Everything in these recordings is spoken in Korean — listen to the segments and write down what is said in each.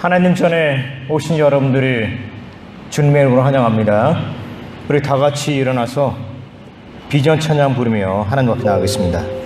하나님 전에 오신 여러분들이 주님의 이름으로 환영합니다. 우리 다 같이 일어나서 비전 찬양 부르며 하나님 앞에 나가겠습니다.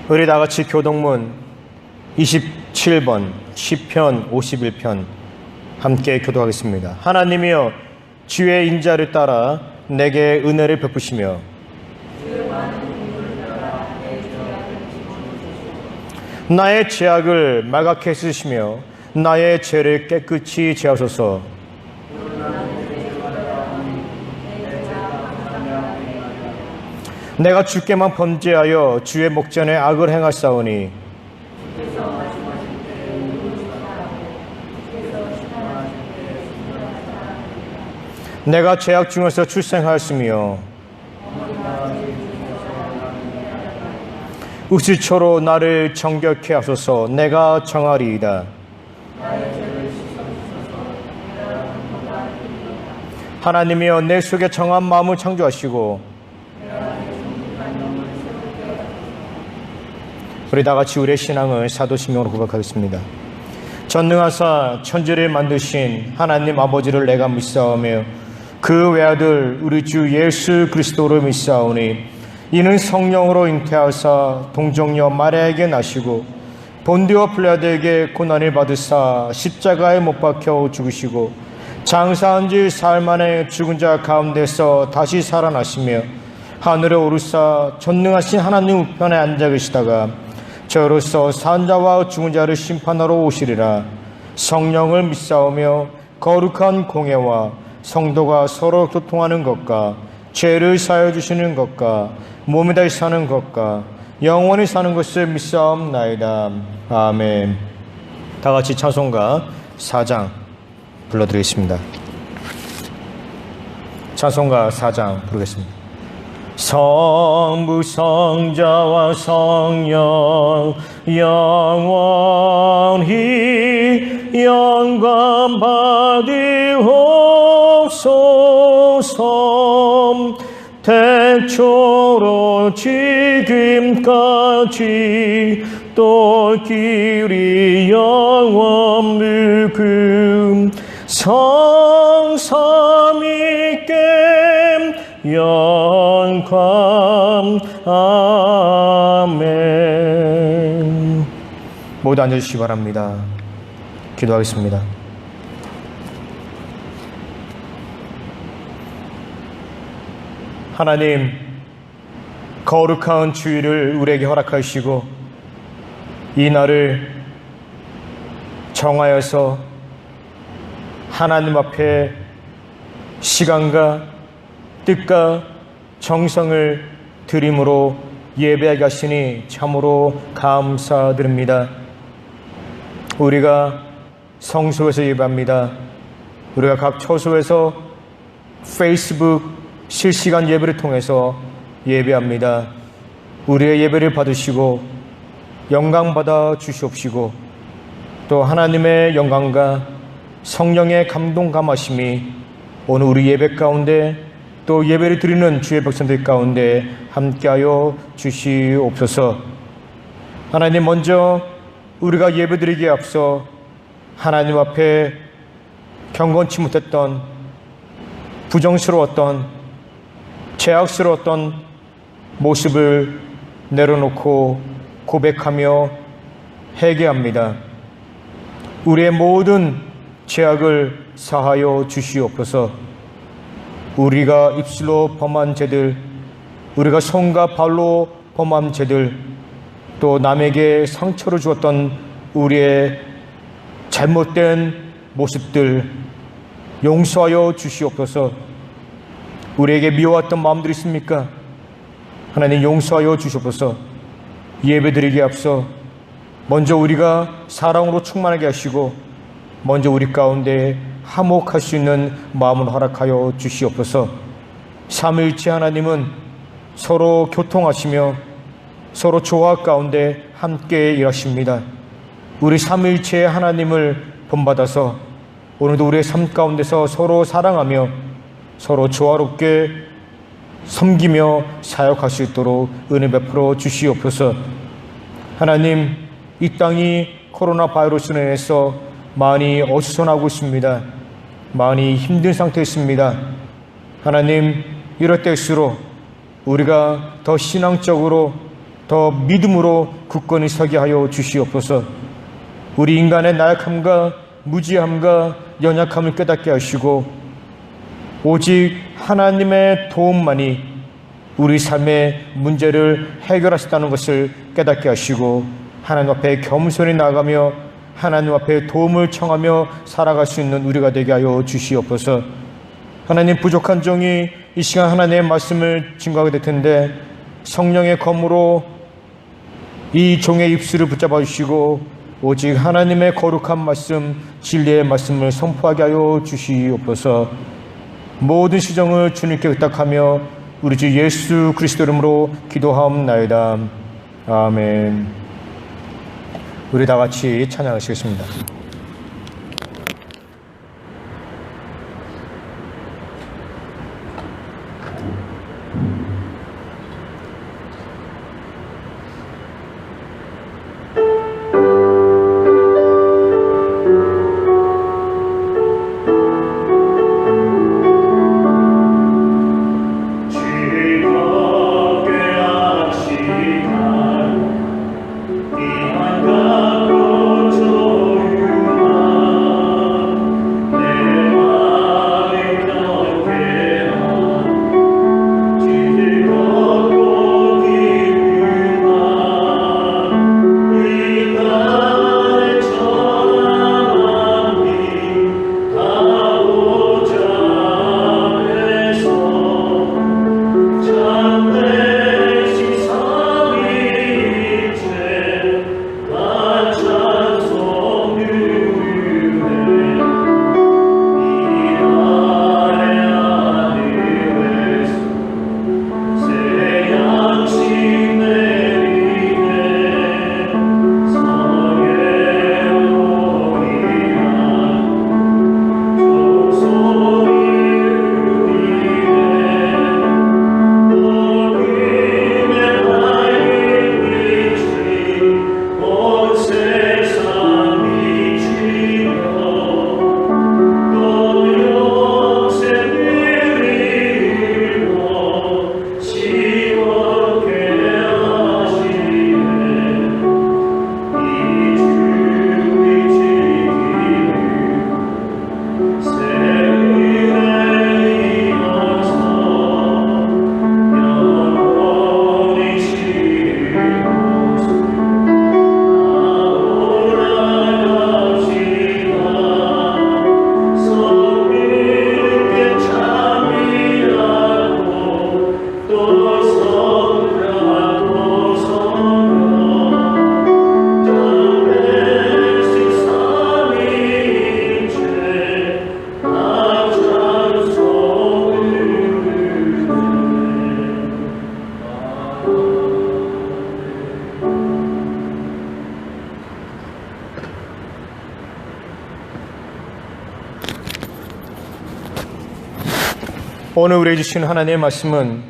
우리 다같이 교동문 27번 시편 51편 함께 교도하겠습니다. 하나님이여 주의 인자를 따라 내게 은혜를 베푸시며 나의 죄악을 말갛게 쓰시며 나의 죄를 깨끗이 제하소서. 내가 주께만 범죄하여 주의 목전에 악을 행하사오니 내가 죄악 중에서 출생하였으며 우슬초로 나를 정결케 하소서. 내가 정하리이다. 하나님이여 내 속에 정한 마음을 창조하시고 우리 다같이 우리의 신앙을 사도신경으로 고백하겠습니다. 전능하사 천지를 만드신 하나님 아버지를 내가 믿사오며 그 외아들 우리 주 예수 그리스도로 믿사오니 이는 성령으로 잉태하사 동정녀 마리아에게 나시고 본디오 빌라도에게 고난을 받으사 십자가에 못 박혀 죽으시고 장사한 지 사흘 만에 죽은 자 가운데서 다시 살아나시며 하늘에 오르사 전능하신 하나님 우편에 앉아 계시다가 저로서 산 자와 죽은 자를 심판하러 오시리라. 성령을 믿사오며 거룩한 공예와 성도가 서로 교통하는 것과 죄를 사하여 주시는 것과 몸에 다시 사는 것과 영원히 사는 것을 믿사옵나이다. 아멘. 다같이 찬송가 4장 불러드리겠습니다. 찬송가 4장 부르겠습니다. 성부 성자와 성령 영원히 영광 받으옵소서. 태초로 지금까지 또 길이 영원 물금 성삼위께 영광. 아멘. 모두 앉아주시기 바랍니다. 기도하겠습니다. 하나님, 거룩한 주일을 우리에게 허락하시고 이 날을 정하여서 하나님 앞에 시간과 뜻과 정성을 드림으로 예배하게 하시니 참으로 감사드립니다. 우리가 성소에서 예배합니다. 우리가 각 처소에서 페이스북 실시간 예배를 통해서 예배합니다. 우리의 예배를 받으시고 영광 받아 주시옵시고 또 하나님의 영광과 성령의 감동 감하심이 오늘 우리 예배 가운데 또 예배를 드리는 주의 백성들 가운데 함께하여 주시옵소서. 하나님, 먼저 우리가 예배드리기에 앞서 하나님 앞에 경건치 못했던, 부정스러웠던, 죄악스러웠던 모습을 내려놓고 고백하며 회개합니다. 우리의 모든 죄악을 사하여 주시옵소서. 우리가 입술로 범한 죄들, 우리가 손과 발로 범한 죄들, 또 남에게 상처를 주었던 우리의 잘못된 모습들 용서하여 주시옵소서. 우리에게 미워했던 마음들이 있습니까? 하나님 용서하여 주시옵소서. 예배드리기에 앞서 먼저 우리가 사랑으로 충만하게 하시고 먼저 우리 가운데 화목할 수 있는 마음을 허락하여 주시옵소서. 삼위일체 하나님은 서로 교통하시며 서로 조화 가운데 함께 일하십니다. 우리 삼위일체의 하나님을 본받아서 오늘도 우리의 삶 가운데서 서로 사랑하며 서로 조화롭게 섬기며 사역할 수 있도록 은혜 베풀어 주시옵소서. 하나님, 이 땅이 코로나 바이러스로 인해서 많이 어수선하고 있습니다. 많이 힘든 상태에 있습니다. 하나님, 이럴 때일수록 우리가 더 신앙적으로 더 믿음으로 굳건히 서게 하여 주시옵소서. 우리 인간의 나약함과 무지함과 연약함을 깨닫게 하시고 오직 하나님의 도움만이 우리 삶의 문제를 해결하시다는 것을 깨닫게 하시고 하나님 앞에 겸손히 나아가며 하나님 앞에 도움을 청하며 살아갈 수 있는 우리가 되게 하여 주시옵소서. 하나님, 부족한 종이 이 시간 하나님의 말씀을 증거하게 될 텐데 성령의 검으로 이 종의 입술을 붙잡아 주시고 오직 하나님의 거룩한 말씀, 진리의 말씀을 선포하게 하여 주시옵소서. 모든 시정을 주님께 의탁하며 우리 주 예수 그리스도 이름으로 기도하옵나이다. 아멘. 우리 다 같이 찬양하시겠습니다. God. 오늘 우리에게 주신 하나님의 말씀은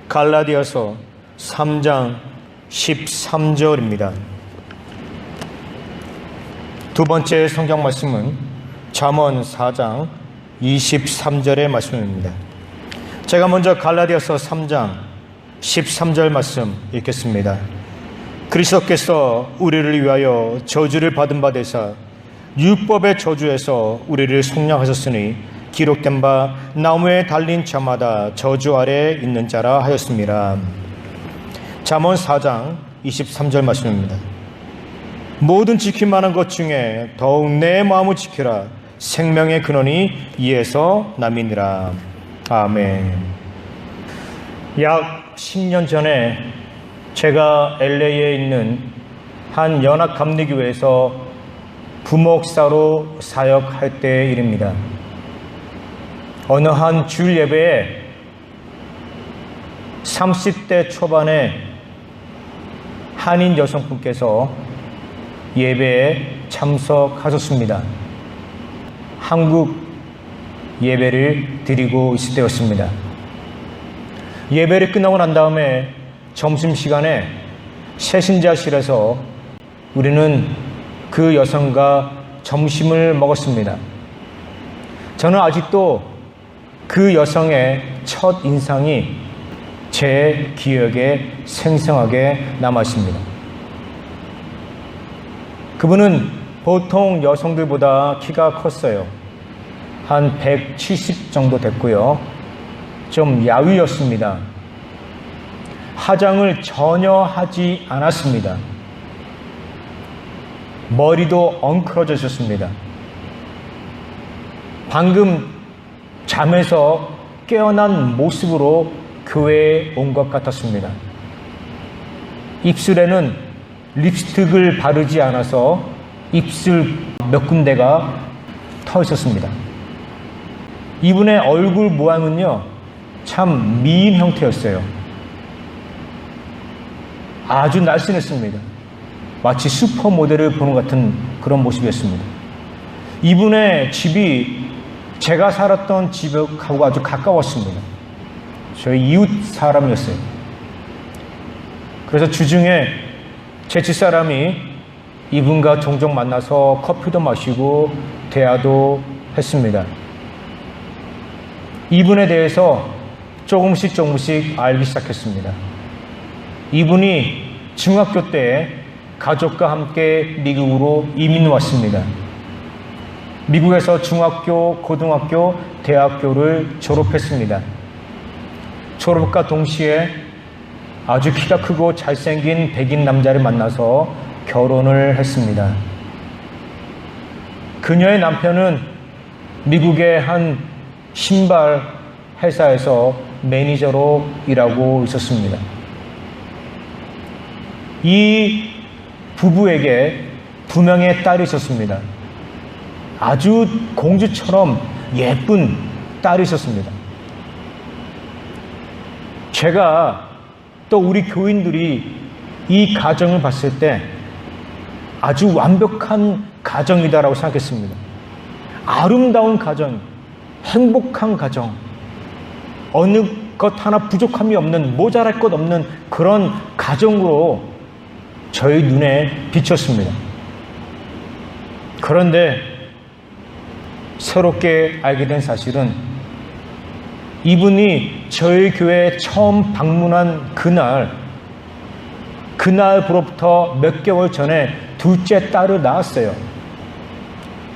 갈라디아서 3장 13절입니다. 두 번째 성경 말씀은 잠언 4장 23절의 말씀입니다. 제가 먼저 갈라디아서 3장 13절 말씀 읽겠습니다. 그리스도께서 우리를 위하여 저주를 받은 바 되사 율법의 저주에서 우리를 속량하셨으니 기록된 바 나무에 달린 자마다 저주 아래 있는 자라 하였습니다. 잠언 4장 23절 말씀입니다. 모든 지킬 만한 것 중에 더욱 내 마음을 지키라. 생명의 근원이 이에서 남이니라. 아멘. 약 10년 전에 제가 LA에 있는 한 연합감리교회에서 부목사로 사역할 때의 일입니다. 어느 한 주일 예배에 30대 초반의 한인 여성분께서 예배에 참석하셨습니다. 한국 예배를 드리고 있을 때였습니다. 예배를 끝나고 난 다음에 점심시간에 세신자실에서 우리는 그 여성과 점심을 먹었습니다. 저는 아직도 그 여성의 첫 인상이 제 기억에 생생하게 남아있습니다. 그분은 보통 여성들보다 키가 컸어요. 한 170 정도 됐고요. 좀 야위였습니다. 화장을 전혀 하지 않았습니다. 머리도 엉클어져 있었습니다. 방금 잠에서 깨어난 모습으로 교회에 온 것 같았습니다. 입술에는 립스틱을 바르지 않아서 입술 몇 군데가 터 있었습니다. 이분의 얼굴 모양은요, 참 미인 형태였어요. 아주 날씬했습니다. 마치 슈퍼모델을 보는 같은 그런 모습이었습니다. 이분의 집이 제가 살았던 집하고 아주 가까웠습니다. 저희 이웃 사람이었어요. 그래서 주중에 제 집사람이 이분과 종종 만나서 커피도 마시고 대화도 했습니다. 이분에 대해서 조금씩 알기 시작했습니다. 이분이 중학교 때 가족과 함께 미국으로 이민 왔습니다. 미국에서 중학교, 고등학교, 대학교를 졸업했습니다. 졸업과 동시에 아주 키가 크고 잘생긴 백인 남자를 만나서 결혼을 했습니다. 그녀의 남편은 미국의 한 신발 회사에서 매니저로 일하고 있었습니다. 이 부부에게 2명의 딸이 있었습니다. 아주 공주처럼 예쁜 딸이 있었습니다. 제가 또 우리 교인들이 이 가정을 봤을 때 아주 완벽한 가정이다라고 생각했습니다. 아름다운 가정, 행복한 가정, 어느 것 하나 부족함이 없는, 모자랄 것 없는 그런 가정으로 저희 눈에 비쳤습니다. 그런데 새롭게 알게 된 사실은 이분이 저희 교회에 처음 방문한 그날부로부터 몇 개월 전에 둘째 딸을 낳았어요.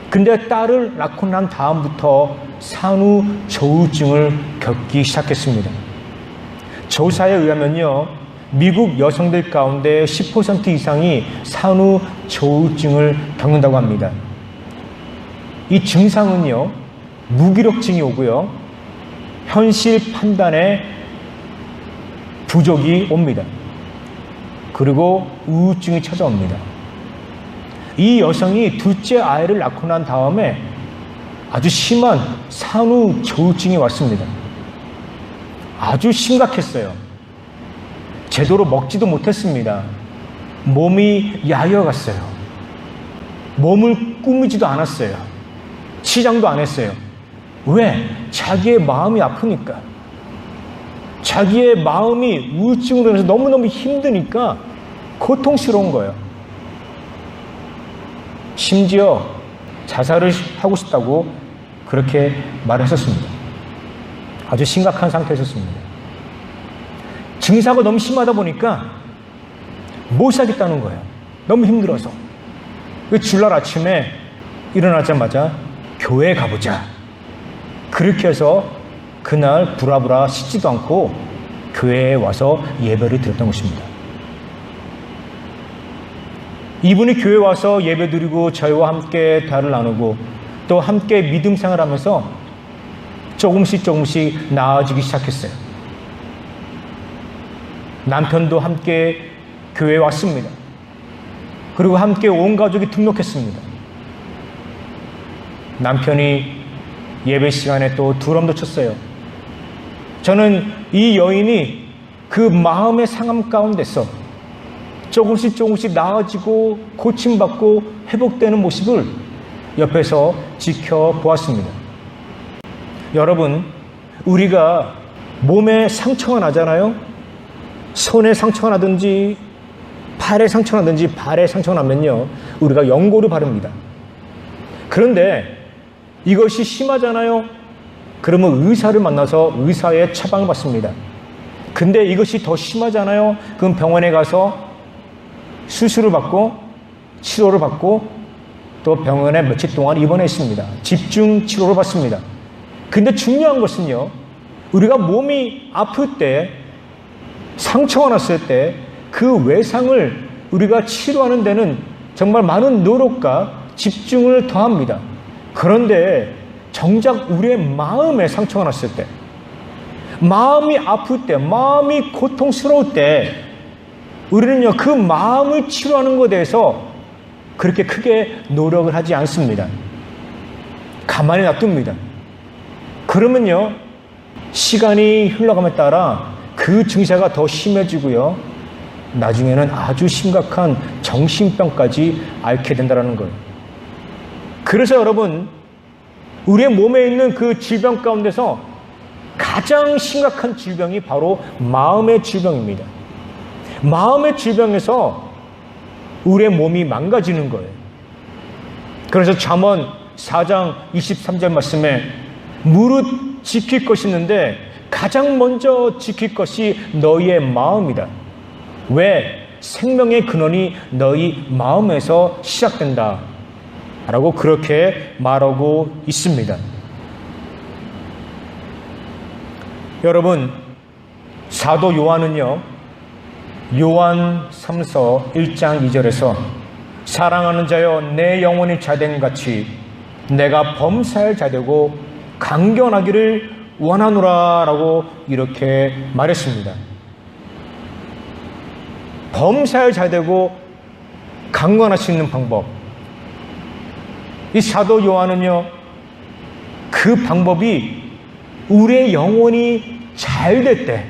근데 딸을 낳고 난 다음부터 산후조울증을 겪기 시작했습니다. 조사에 의하면요, 미국 여성들 가운데 10% 이상이 산후조울증을 겪는다고 합니다. 이 증상은요, 무기력증이 오고요, 현실 판단에 부족이 옵니다. 그리고 우울증이 찾아옵니다. 이 여성이 둘째 아이를 낳고 난 다음에 아주 심한 산후조울증이 왔습니다. 아주 심각했어요. 제대로 먹지도 못했습니다. 몸이 야여갔어요. 몸을 꾸미지도 않았어요. 치장도 안 했어요. 왜? 자기의 마음이 아프니까. 자기의 마음이 우울증으로 인해서 너무너무 힘드니까 고통스러운 거예요. 심지어 자살을 하고 싶다고 그렇게 말했었습니다. 아주 심각한 상태였었습니다. 증사가 너무 심하다 보니까 못 살겠다는 거예요. 너무 힘들어서. 그 주말 아침에 일어나자마자 교회에 가보자. 그렇게 해서 그날 부라부라 씻지도 않고 교회에 와서 예배를 드렸던 것입니다. 이분이 교회에 와서 예배 드리고 저희와 함께 대화를 나누고 또 함께 믿음 생활하면서 조금씩 나아지기 시작했어요. 남편도 함께 교회에 왔습니다. 그리고 함께 온 가족이 등록했습니다. 남편이 예배 시간에 또 두럼도 쳤어요. 저는 이 여인이 그 마음의 상함 가운데서 조금씩 나아지고 고침받고 회복되는 모습을 옆에서 지켜보았습니다. 여러분, 우리가 몸에 상처가 나잖아요. 손에 상처가 나든지 팔에 상처가 나든지 발에 상처가 나면요, 우리가 연고를 바릅니다. 그런데 이것이 심하잖아요. 그러면 의사를 만나서 의사의 처방을 받습니다. 근데 이것이 더 심하잖아요. 그럼 병원에 가서 수술을 받고 치료를 받고 또 병원에 며칠 동안 입원했습니다. 집중 치료를 받습니다. 근데 중요한 것은요, 우리가 몸이 아플 때, 상처가 났을 때 그 외상을 우리가 치료하는 데는 정말 많은 노력과 집중을 더합니다. 그런데 정작 우리의 마음에 상처가 났을 때, 마음이 아플 때, 마음이 고통스러울 때 우리는요, 그 마음을 치료하는 것에 대해서 그렇게 크게 노력을 하지 않습니다. 가만히 놔둡니다. 그러면요, 시간이 흘러감에 따라 그 증세가 더 심해지고요, 나중에는 아주 심각한 정신병까지 앓게 된다는 거예요. 그래서 여러분, 우리의 몸에 있는 그 질병 가운데서 가장 심각한 질병이 바로 마음의 질병입니다. 마음의 질병에서 우리의 몸이 망가지는 거예요. 그래서 잠언 4장 23절 말씀에 무릇 지킬 것이 있는데 가장 먼저 지킬 것이 너희의 마음이다. 왜? 생명의 근원이 너희 마음에서 시작된다 라고 그렇게 말하고 있습니다. 여러분, 사도 요한은요, 요한 3서 1장 2절에서 사랑하는 자여 내 영혼이 자된 같이 내가 범사할 자되고 강건하기를 원하노라 라고 이렇게 말했습니다. 범사할 자되고 강건할 수 있는 방법, 이 사도 요한은요, 그 방법이 우리의 영혼이 잘 될 때,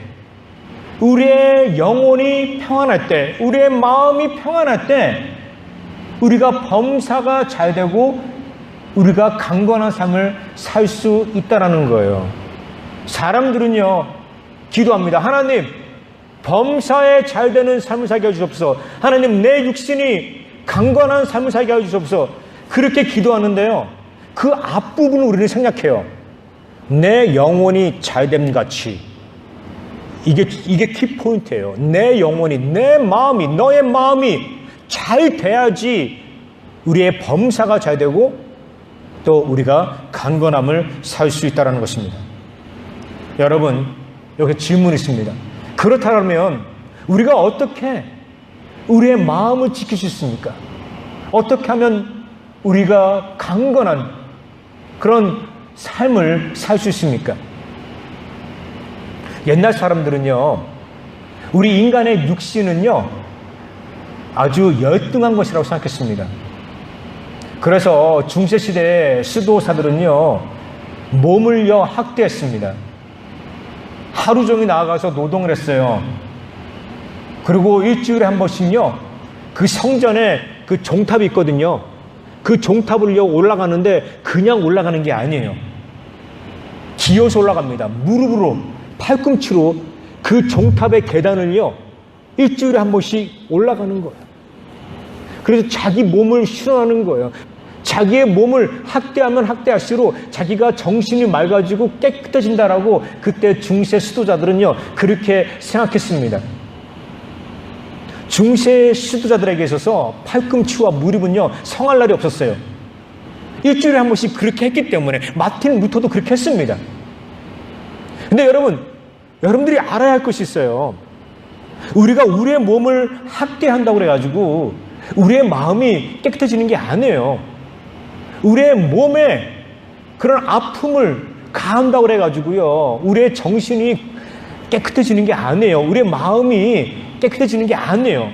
우리의 영혼이 평안할 때, 우리의 마음이 평안할 때 우리가 범사가 잘 되고 우리가 강건한 삶을 살 수 있다는 거예요. 사람들은요, 기도합니다. 하나님, 범사에 잘 되는 삶을 살게 해주옵소서. 하나님, 내 육신이 강건한 삶을 살게 해주옵소서. 그렇게 기도하는데요, 그 앞부분을 우리는 생략해요. 내 영혼이 잘됨 같이. 이게 키포인트예요. 내 영혼이, 내 마음이, 너의 마음이 잘 돼야지 우리의 범사가 잘 되고 또 우리가 강건함을 살 수 있다는 것입니다. 여러분, 여기 질문이 있습니다. 그렇다면 우리가 어떻게 우리의 마음을 지킬 수 있습니까? 어떻게 하면 우리가 강건한 그런 삶을 살 수 있습니까? 옛날 사람들은요, 우리 인간의 육신은요, 아주 열등한 것이라고 생각했습니다. 그래서 중세시대 수도사들은요, 몸을요 학대했습니다. 하루 종일 나가서 노동을 했어요. 그리고 일주일에 한 번씩요, 그 성전에 그 종탑이 있거든요. 그 종탑을요 올라가는데 그냥 올라가는 게 아니에요. 기어서 올라갑니다. 무릎으로, 팔꿈치로 그 종탑의 계단을요, 일주일에 한 번씩 올라가는 거예요. 그래서 자기 몸을 실현하는 거예요. 자기의 몸을 학대하면 학대할수록 자기가 정신이 맑아지고 깨끗해진다라고 그때 중세 수도자들은요, 그렇게 생각했습니다. 중세 수도자들에게 있어서 팔꿈치와 무릎은요, 성할 날이 없었어요. 일주일에 한 번씩 그렇게 했기 때문에 마틴 루터도 그렇게 했습니다. 근데 여러분들이 알아야 할 것이 있어요. 우리가 우리의 몸을 학대한다고 그래가지고 우리의 마음이 깨끗해지는 게 아니에요. 우리의 몸에 그런 아픔을 가한다고 그래가지고요, 우리의 정신이 깨끗해지는 게 아니에요. 우리의 마음이 깨끗해지는 게 아니에요.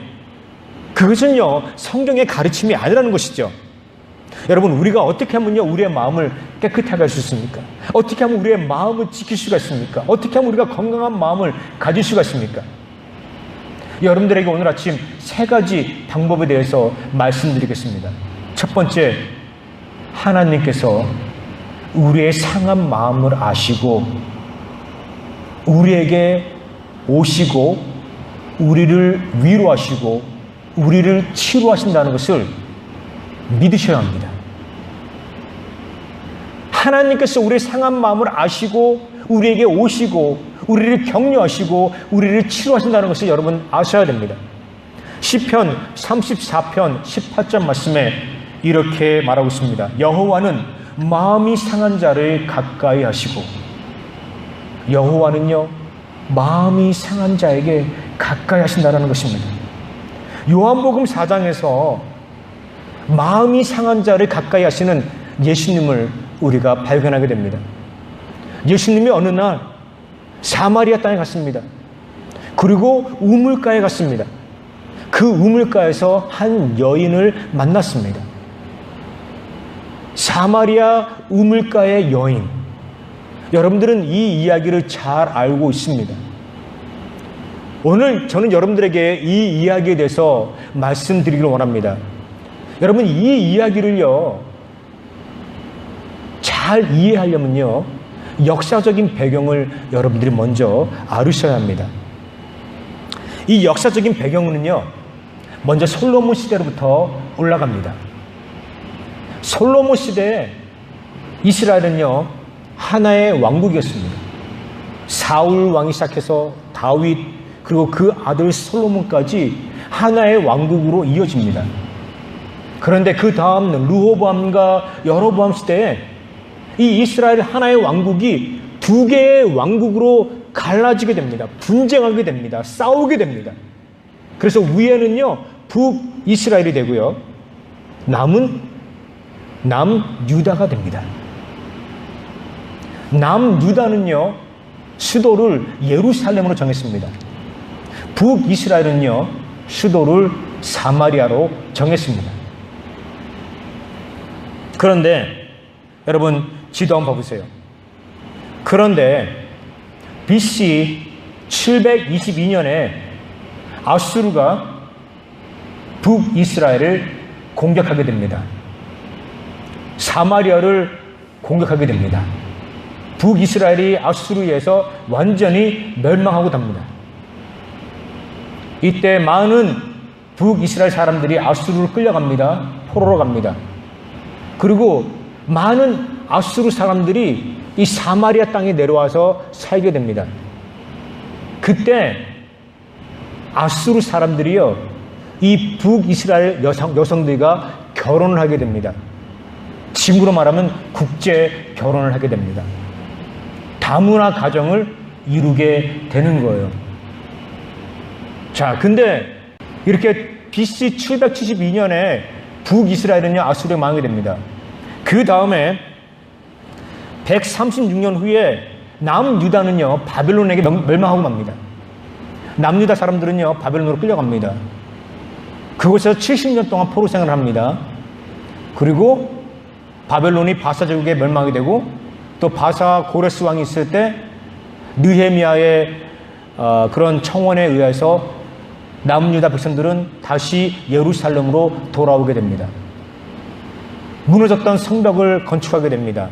그것은요, 성경의 가르침이 아니라는 것이죠. 여러분, 우리가 어떻게 하면요, 우리의 마음을 깨끗하게 할 수 있습니까? 어떻게 하면 우리의 마음을 지킬 수가 있습니까? 어떻게 하면 우리가 건강한 마음을 가질 수가 있습니까? 여러분들에게 오늘 아침 3가지 방법에 대해서 말씀드리겠습니다. 첫 번째, 하나님께서 우리의 상한 마음을 아시고 우리에게 오시고 우리를 위로하시고 우리를 치료하신다는 것을 믿으셔야 합니다. 하나님께서 우리의 상한 마음을 아시고 우리에게 오시고 우리를 격려하시고 우리를 치료하신다는 것을 여러분 아셔야 됩니다. 시편 34편 18절 말씀에 이렇게 말하고 있습니다. 여호와는 마음이 상한 자를 가까이 하시고, 여호와는요, 마음이 상한 자에게 가까이 하신다는 것입니다. 요한복음 4장에서 마음이 상한 자를 가까이 하시는 예수님을 우리가 발견하게 됩니다. 예수님이 어느 날 사마리아 땅에 갔습니다. 그리고 우물가에 갔습니다. 그 우물가에서 한 여인을 만났습니다. 사마리아 우물가의 여인. 여러분들은 이 이야기를 잘 알고 있습니다. 오늘 저는 여러분들에게 이 이야기에 대해서 말씀드리기를 원합니다. 여러분, 이 이야기를요, 잘 이해하려면요, 역사적인 배경을 여러분들이 먼저 알으셔야 합니다. 이 역사적인 배경은요, 먼저 솔로몬 시대로부터 올라갑니다. 솔로몬 시대에 이스라엘은요, 하나의 왕국이었습니다. 사울 왕이 시작해서 다윗, 그리고 그 아들 솔로몬까지 하나의 왕국으로 이어집니다. 그런데 그 다음 르호보암과 여로보암 시대에 이 이스라엘 하나의 왕국이 2개의 왕국으로 갈라지게 됩니다. 분쟁하게 됩니다. 싸우게 됩니다. 그래서 위에는요, 북이스라엘이 되고요, 남은 남유다가 됩니다. 남유다는요, 수도를 예루살렘으로 정했습니다. 북이스라엘은요, 수도를 사마리아로 정했습니다. 그런데 여러분, 지도 한번 봐보세요. 그런데 BC 722년에 아수르가 북이스라엘을 공격하게 됩니다. 사마리아를 공격하게 됩니다. 북이스라엘이 아수르에서 완전히 멸망하고 답니다. 이때 많은 북이스라엘 사람들이 아수르로 끌려갑니다. 포로로 갑니다. 그리고 많은 아수르 사람들이 이 사마리아 땅에 내려와서 살게 됩니다. 그때 아수르 사람들이요, 이 북이스라엘 여성들과 결혼을 하게 됩니다. 지금으로 말하면 국제 결혼을 하게 됩니다. 다문화 가정을 이루게 되는 거예요. 자, 근데 이렇게 BC 772년에 북이스라엘은요, 아수르에 망하게 됩니다. 그 다음에 136년 후에 남유다는요, 바벨론에게 멸망하고 맙니다. 남유다 사람들은요, 바벨론으로 끌려갑니다. 그곳에서 70년 동안 포로 생활을 합니다. 그리고 바벨론이 바사 제국에 멸망하게 되고, 또 바사 고레스 왕이 있을 때 느헤미야의 그런 청원에 의해서 남유다 백성들은 다시 예루살렘으로 돌아오게 됩니다. 무너졌던 성벽을 건축하게 됩니다.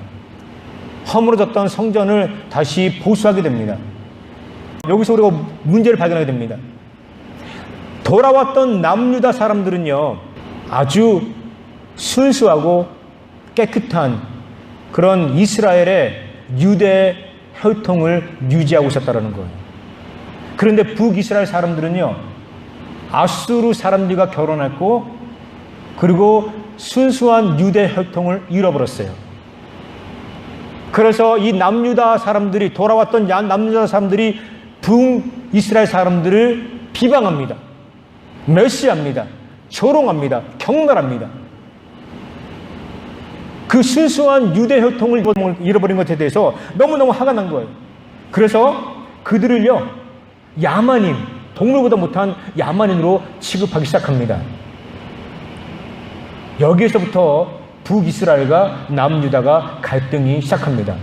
허물어졌던 성전을 다시 보수하게 됩니다. 여기서 우리가 문제를 발견하게 됩니다. 돌아왔던 남유다 사람들은요, 아주 순수하고 깨끗한 그런 이스라엘의 유대 혈통을 유지하고 있었다는 거예요. 그런데 북이스라엘 사람들은요, 아수르 사람들과 결혼했고, 그리고 순수한 유대 혈통을 잃어버렸어요. 그래서 이 남유다 사람들이, 돌아왔던 남유다 사람들이 북이스라엘 사람들을 비방합니다. 멸시합니다. 조롱합니다. 경멸합니다. 그 순수한 유대 혈통을 잃어버린 것에 대해서 너무너무 화가 난 거예요. 그래서 그들을요, 야만인, 동물보다 못한 야만인으로 취급하기 시작합니다. 여기에서부터 북이스라엘과 남유다가 갈등이 시작합니다.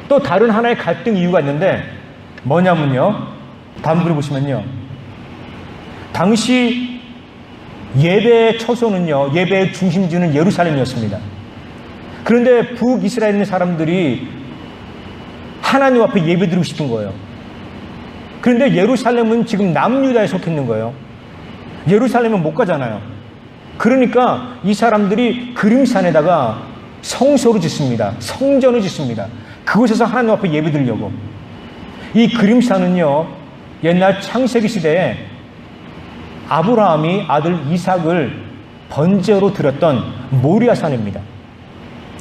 또 다른 하나의 갈등 이유가 있는데 뭐냐면요, 다음 그림 보시면요, 당시 예배의 처소는요, 예배의 중심지는 예루살렘이었습니다. 그런데 북이스라엘 있는 사람들이 하나님 앞에 예배드리고 싶은 거예요. 그런데 예루살렘은 지금 남유다에 속해 있는 거예요. 예루살렘은 못 가잖아요. 그러니까 이 사람들이 그림산에다가 성소를 짓습니다. 성전을 짓습니다. 그곳에서 하나님 앞에 예배드리려고. 이 그림산은요, 옛날 창세기 시대에 아브라함이 아들 이삭을 번제로 드렸던 모리아산입니다.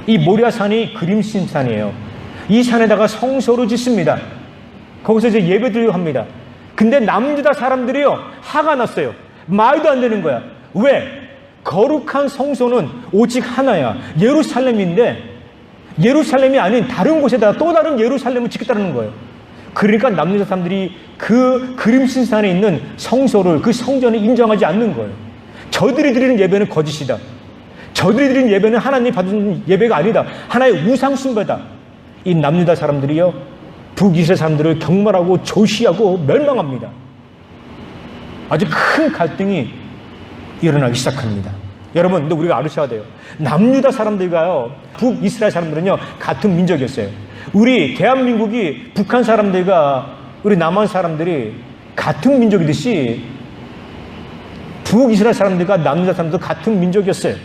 이 모리아산이 그림신산이에요. 이 산에다가 성소를 짓습니다. 거기서 이제 예배드리려고 합니다. 근데 남유다 사람들이요, 화가 났어요. 말도 안 되는 거야. 왜? 거룩한 성소는 오직 하나야. 예루살렘인데 예루살렘이 아닌 다른 곳에다가 또 다른 예루살렘을 짓겠다는 거예요. 그러니까 남유다 사람들이 그 그림신산에 있는 성소를, 그 성전을 인정하지 않는 거예요. 저들이 드리는 예배는 거짓이다. 저들이 드리는 예배는 하나님이 받은 예배가 아니다. 하나의 우상 숭배다. 이 남유다 사람들이요, 북이스라엘 사람들을 경멸하고 조시하고 멸망합니다. 아주 큰 갈등이 일어나기 시작합니다. 여러분, 근데 우리가 알으셔야 돼요. 남유다 사람들과요, 북이스라엘 사람들은요, 같은 민족이었어요. 우리 대한민국이 북한 사람들과 우리 남한 사람들이 같은 민족이듯이 북이스라엘 사람들과 남유다 사람들도 같은 민족이었어요.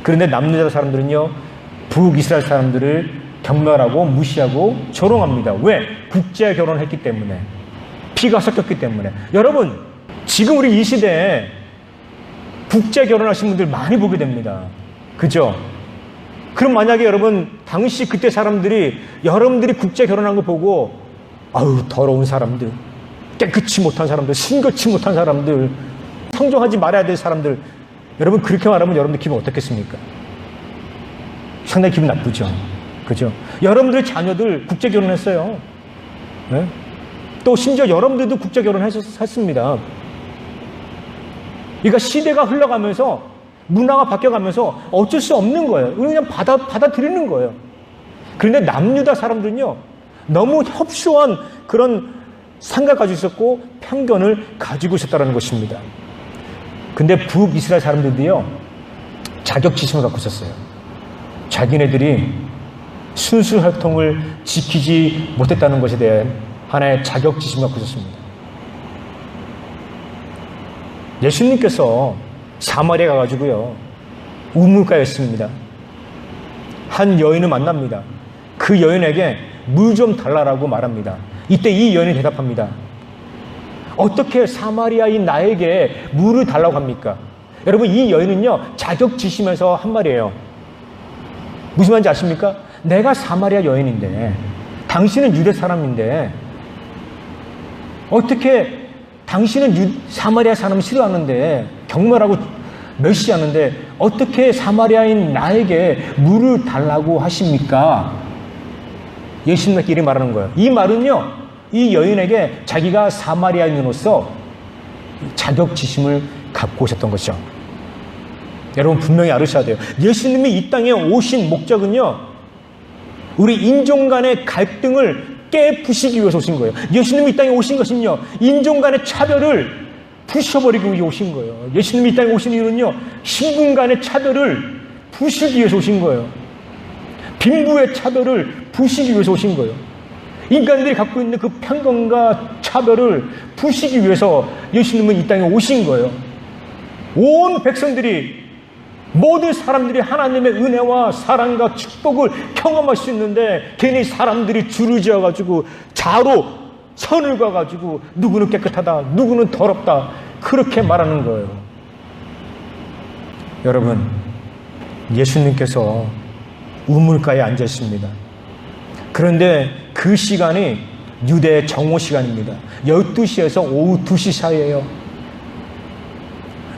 그런데 남유다 사람들은요, 북이스라엘 사람들을 경멸하고 무시하고 조롱합니다. 왜? 국제 결혼을 했기 때문에, 피가 섞였기 때문에. 여러분, 지금 우리 이 시대에 국제 결혼하신 분들 많이 보게 됩니다. 그죠? 그럼 만약에 여러분, 당시 그때 사람들이, 여러분들이 국제 결혼한 거 보고, 아유, 더러운 사람들, 깨끗이 못한 사람들, 신거치 못한 사람들, 성종하지 말아야 될 사람들, 여러분 그렇게 말하면 여러분들 기분 어떻겠습니까? 상당히 기분 나쁘죠. 그죠? 여러분들의 자녀들 국제 결혼했어요. 네? 또 심지어 여러분들도 국제 결혼했습니다. 그러니까 시대가 흘러가면서 문화가 바뀌어가면서 어쩔 수 없는 거예요. 그냥 받아들이는 거예요. 그런데 남유다 사람들은요, 너무 협소한 그런 생각을 가지고 있었고 편견을 가지고 있었다는 것입니다. 근데 북이스라엘 사람들도요, 자격지심을 갖고 있었어요. 자기네들이 순수 혈통을 지키지 못했다는 것에 대한 하나의 자격지심을 갖고 있었습니다. 예수님께서 사마리아 가가지고요, 우물가였습니다. 한 여인을 만납니다. 그 여인에게 물 좀 달라라고 말합니다. 이때 이 여인이 대답합니다. 어떻게 사마리아인 나에게 물을 달라고 합니까? 여러분, 이 여인은요, 자격지심에서 한 말이에요. 무슨 말인지 아십니까? 내가 사마리아 여인인데, 당신은 유대 사람인데, 어떻게 당신은 사마리아 사람을 싫어하는데, 경멸하고 멸시하는데, 어떻게 사마리아인 나에게 물을 달라고 하십니까? 예수님께서 말하는 거예요. 이 말은요, 이 여인에게 자기가 사마리아인으로서 자격지심을 갖고 오셨던 것이죠. 여러분 분명히 알으셔야 돼요. 예수님이 이 땅에 오신 목적은요, 우리 인종 간의 갈등을 깨부시기 위해서 오신 거예요. 예수님이 이 땅에 오신 것은요, 인종 간의 차별을 부셔버리기 위해 오신 거예요. 예수님이 이 땅에 오신 이유는요, 신분 간의 차별을 부수기 위해서 오신 거예요. 빈부의 차별을 부수기 위해서 오신 거예요. 인간들이 갖고 있는 그 편견과 차별을 부수기 위해서 예수님은 이 땅에 오신 거예요. 온 백성들이, 모든 사람들이 하나님의 은혜와 사랑과 축복을 경험할 수 있는데 괜히 사람들이 줄을 지어가지고 자로 선을 그어가지고 누구는 깨끗하다, 누구는 더럽다, 그렇게 말하는 거예요. 여러분, 예수님께서 우물가에 앉아 있습니다. 그런데 그 시간이 유대 정오 시간입니다. 12시에서 오후 2시 사이예요.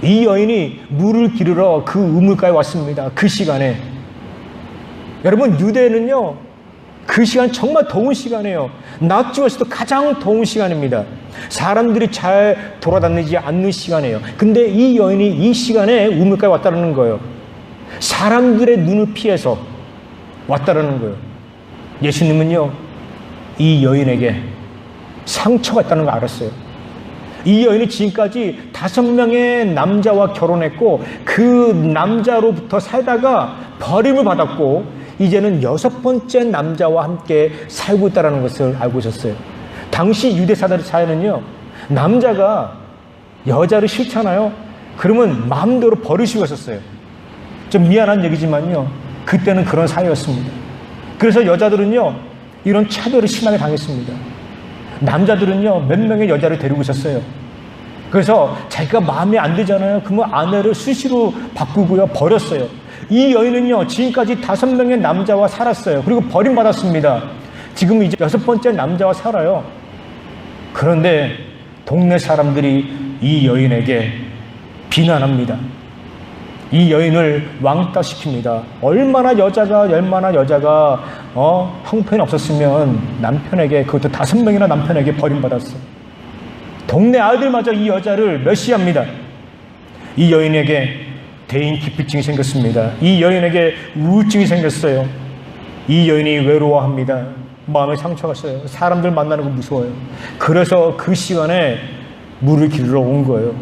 이 여인이 물을 기르러 그 우물가에 왔습니다. 그 시간에. 여러분, 유대는요, 그 시간 정말 더운 시간이에요. 낮 중에서도 가장 더운 시간입니다. 사람들이 잘 돌아다니지 않는 시간이에요. 근데 이 여인이 이 시간에 우물가에 왔다는 거예요. 사람들의 눈을 피해서 왔다는 거예요. 예수님은요, 이 여인에게 상처가 있다는 걸 알았어요. 이 여인이 지금까지 5명의 남자와 결혼했고 그 남자로부터 살다가 버림을 받았고 이제는 6번째 남자와 함께 살고 있다는 것을 알고 있었어요. 당시 유대 사회는요, 남자가 여자를 싫잖아요. 그러면 마음대로 버리시고 있었어요. 좀 미안한 얘기지만요, 그때는 그런 사회였습니다. 그래서 여자들은요, 이런 차별을 심하게 당했습니다. 남자들은요, 몇 명의 여자를 데리고 있었어요. 그래서 자기가 마음에 안 들잖아요. 그러면 아내를 수시로 바꾸고요, 버렸어요. 이 여인은요, 지금까지 5명의 남자와 살았어요. 그리고 버림받았습니다. 지금 이제 6번째 남자와 살아요. 그런데 동네 사람들이 이 여인에게 비난합니다. 이 여인을 왕따시킵니다. 얼마나 여자가 형편이 없었으면 남편에게, 그것도 5명이나 남편에게 버림받았어. 동네 아이들마저 이 여자를 멸시합니다. 이 여인에게 대인 기피증이 생겼습니다. 이 여인에게 우울증이 생겼어요. 이 여인이 외로워합니다. 마음에 상처가 있어요. 사람들 만나는 거 무서워요. 그래서 그 시간에 물을 기르러 온 거예요.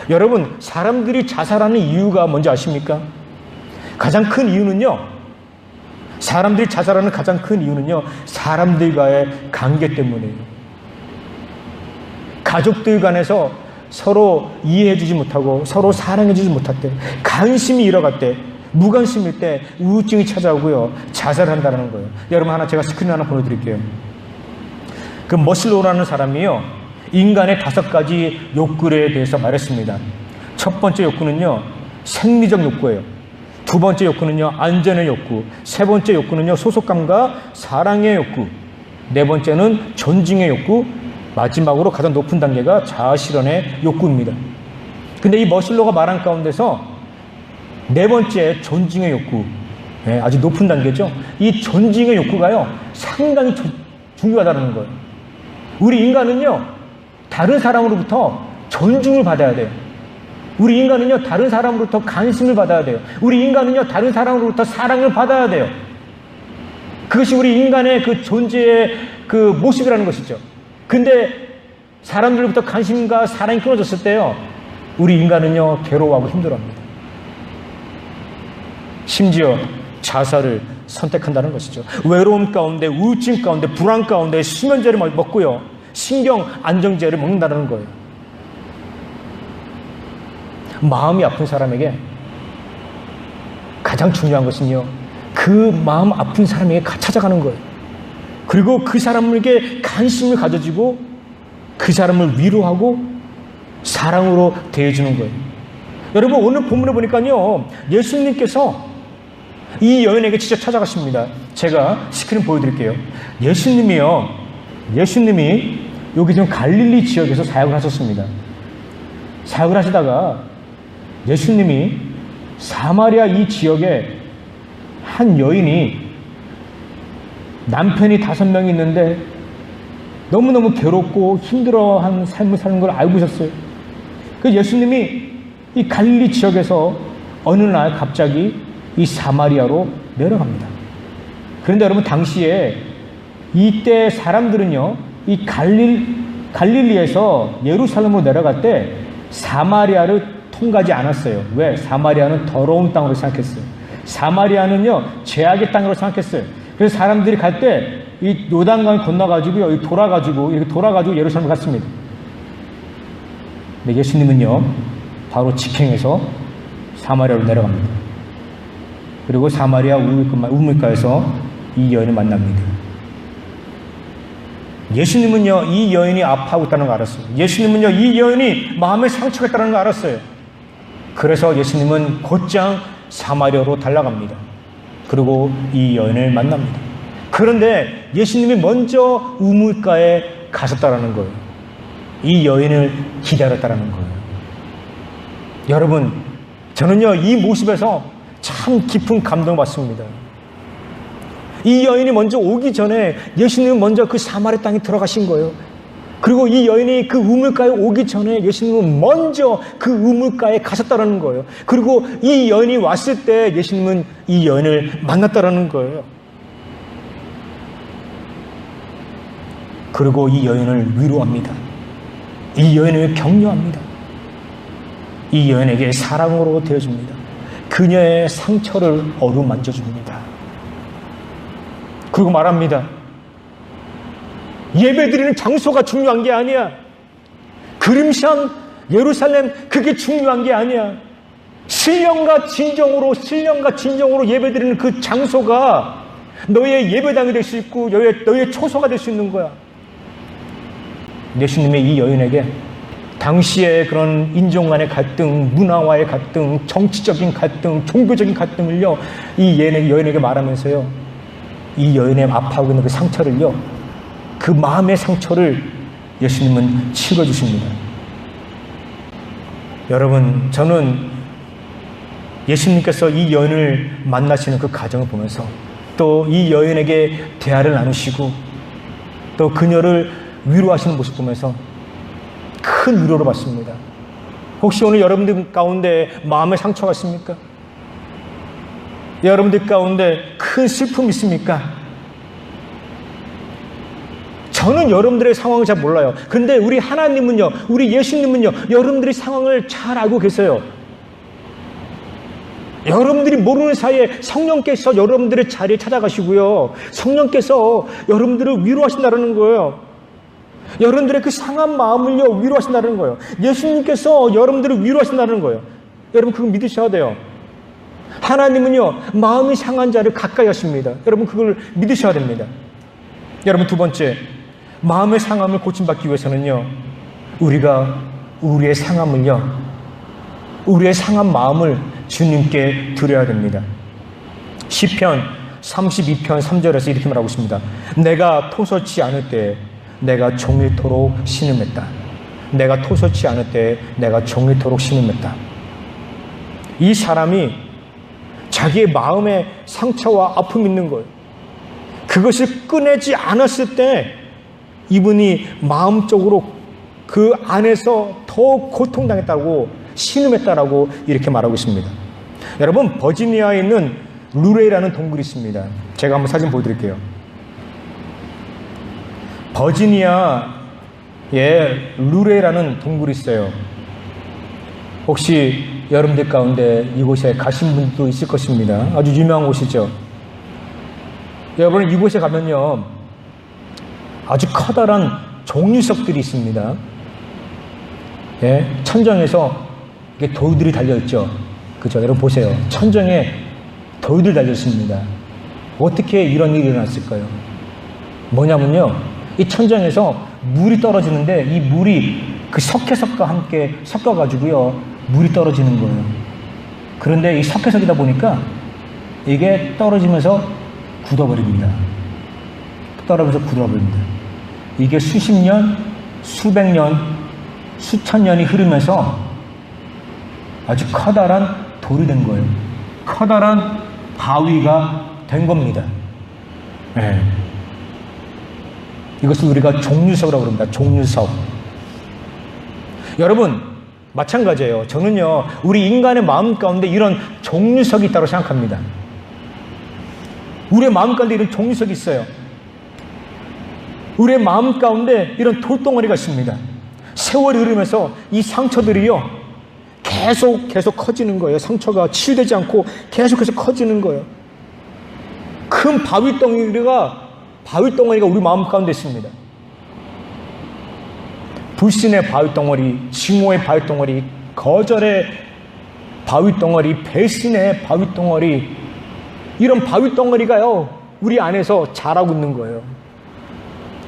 여러분, 사람들이 자살하는 이유가 뭔지 아십니까? 가장 큰 이유는요, 사람들이 자살하는 가장 큰 이유는요, 사람들과의 관계 때문이에요. 가족들 간에서 서로 이해해주지 못하고 서로 사랑해주지 못할 때, 관심이 잃어갈 때, 무관심일 때 우울증이 찾아오고요, 자살한다는 거예요. 여러분, 제가 스크린 하나 보여드릴게요. 그 머슬로우라는 사람이요, 인간의 5가지 욕구에 대해서 말했습니다. 첫 번째 욕구는요, 생리적 욕구예요. 두 번째 욕구는요, 안전의 욕구. 세 번째 욕구는요, 소속감과 사랑의 욕구. 네 번째는 존중의 욕구. 마지막으로 가장 높은 단계가 자아실현의 욕구입니다. 근데 이 머슬로가 말한 가운데서 네 번째 존중의 욕구, 아주 높은 단계죠. 이 존중의 욕구가요, 상당히 중요하다는 거예요. 우리 인간은요, 다른 사람으로부터 존중을 받아야 돼요. 우리 인간은요, 다른 사람으로부터 관심을 받아야 돼요. 우리 인간은요, 다른 사람으로부터 사랑을 받아야 돼요. 그것이 우리 인간의 그 존재의 그 모습이라는 것이죠. 근데 사람들로부터 관심과 사랑이 끊어졌을 때요, 우리 인간은요, 괴로워하고 힘들어합니다. 심지어 자살을 선택한다는 것이죠. 외로움 가운데, 우울증 가운데, 불안 가운데 수면제를 먹고요, 신경 안정제를 먹는다는 거예요. 마음이 아픈 사람에게 가장 중요한 것은요, 그 마음 아픈 사람에게 찾아가는 거예요. 그리고 그 사람에게 관심을 가져주고 그 사람을 위로하고 사랑으로 대해주는 거예요. 여러분, 오늘 본문에 보니까요, 예수님께서 이 여인에게 직접 찾아가십니다. 제가 스크린 보여드릴게요. 예수님이 여기 지금 갈릴리 지역에서 사역을 하셨습니다. 사역을 하시다가 예수님이 사마리아 이 지역에 한 여인이 남편이 5명이 있는데 너무너무 괴롭고 힘들어한 삶을 사는 걸 알고 있었어요. 그래서 예수님이 이 갈릴리 지역에서 어느 날 갑자기 이 사마리아로 내려갑니다. 그런데 여러분, 당시에 이때 사람들은요, 이 갈릴리에서 예루살렘으로 내려갈 때 사마리아를 통과하지 않았어요. 왜? 사마리아는 더러운 땅으로 생각했어요. 사마리아는요, 죄악의 땅으로 생각했어요. 그래서 사람들이 갈 때 이 요단강 건너가지고요, 이렇게 돌아가지고 예루살렘을 갔습니다. 근데 예수님은요, 바로 직행해서 사마리아로 내려갑니다. 그리고 사마리아 우물가에서 이 여인을 만납니다. 예수님은요, 이 여인이 아파하고 있다는 걸 알았어요. 예수님은요, 이 여인이 마음에 상처가 있다는 걸 알았어요. 그래서 예수님은 곧장 사마리아로 달려갑니다. 그리고 이 여인을 만납니다. 그런데 예수님이 먼저 우물가에 가셨다라는 거예요. 이 여인을 기다렸다라는 거예요. 여러분, 저는요, 이 모습에서 참 깊은 감동을 받습니다. 이 여인이 먼저 오기 전에 예수님은 먼저 그 사마리아 땅에 들어가신 거예요. 그리고 이 여인이 그 우물가에 오기 전에 예수님은 먼저 그 우물가에 가셨다라는 거예요. 그리고 이 여인이 왔을 때 예수님은 이 여인을 만났다라는 거예요. 그리고 이 여인을 위로합니다. 이 여인을 격려합니다. 이 여인에게 사랑으로 되어줍니다. 그녀의 상처를 어루만져줍니다. 그리고 말합니다. 예배드리는 장소가 중요한 게 아니야. 그림상 예루살렘 그게 중요한 게 아니야. 신령과 진정으로 예배드리는 그 장소가 너의 예배당이 될 수 있고 너의 초소가 될 수 있는 거야. 예수님의 이 여인에게 당시의 그런 인종 간의 갈등, 문화와의 갈등, 정치적인 갈등, 종교적인 갈등을요, 이 여인에게 말하면서요, 이 여인의 아파하고 있는 그 상처를요, 그 마음의 상처를 예수님은 치료해주십니다. 여러분, 저는 예수님께서 이 여인을 만나시는 그 과정을 보면서 또 이 여인에게 대화를 나누시고 또 그녀를 위로하시는 모습 보면서 큰 위로를 받습니다. 혹시 오늘 여러분들 가운데 마음의 상처가 있습니까? 여러분들 가운데 큰 슬픔이 있습니까? 저는 여러분들의 상황을 잘 몰라요. 근데 우리 하나님은요, 우리 예수님은요, 여러분들의 상황을 잘 알고 계세요. 여러분들이 모르는 사이에 성령께서 여러분들의 자리에 찾아가시고요, 성령께서 여러분들을 위로하신다는 거예요. 여러분들의 그 상한 마음을요, 위로하신다는 거예요. 예수님께서 여러분들을 위로하신다는 거예요. 여러분 그걸 믿으셔야 돼요. 하나님은요, 마음이 상한 자를 가까이 하십니다. 여러분 그걸 믿으셔야 됩니다. 여러분 두 번째, 마음의 상함을 고침받기 위해서는요, 우리가 우리의 상함을요, 우리의 상한 마음을 주님께 드려야 됩니다. 시편 32편 3절에서 이렇게 말하고 있습니다. 내가 토설치 않을 때 내가 종일토록 신음했다. 내가 토설치 않을 때 내가 종일토록 신음했다. 이 사람이 자기의 마음에 상처와 아픔이 있는 거예요. 그것을 꺼내지 않았을 때 이분이 마음적으로 그 안에서 더 고통당했다고, 신음했다라고 이렇게 말하고 있습니다. 여러분, 버지니아에 있는 루레이라는 동굴이 있습니다. 제가 한번 사진 보여드릴게요. 버지니아에 루레이라는 동굴이 있어요. 혹시 여러분들 가운데 이곳에 가신 분도 있을 것입니다. 아주 유명한 곳이죠. 여러분, 이곳에 가면요, 아주 커다란 종류석들이 있습니다. 예, 천정에서 이게 돌들이 달려있죠. 그죠? 여러분 보세요. 천정에 돌들 달려있습니다. 어떻게 이런 일이 일어났을까요? 뭐냐면요, 이 천정에서 물이 떨어지는데 이 물이 그 석회석과 함께 섞어가지고요, 물이 떨어지는 거예요. 그런데 이 석회석이다 보니까 이게 떨어지면서 굳어버립니다. 떨어지면서 굳어버립니다. 이게 수십 년, 수백 년, 수천 년이 흐르면서 아주 커다란 돌이 된 거예요. 커다란 바위가 된 겁니다. 네. 이것을 우리가 종류석이라고 그럽니다. 종류석. 여러분, 마찬가지예요. 저는요, 우리 인간의 마음 가운데 이런 종류석이 있다고 생각합니다. 우리의 마음 가운데 이런 종류석이 있어요. 우리의 마음 가운데 이런 돌덩어리가 있습니다. 세월이 흐르면서 이 상처들이요, 계속 커지는 거예요. 상처가 치유되지 않고 계속해서 커지는 거예요. 큰 바위 덩어리가 바위 덩어리가 우리 마음 가운데 있습니다. 불신의 바위 덩어리, 증오의 바위 덩어리, 거절의 바위 덩어리, 배신의 바위 덩어리, 이런 바위 덩어리가요, 우리 안에서 자라고 있는 거예요.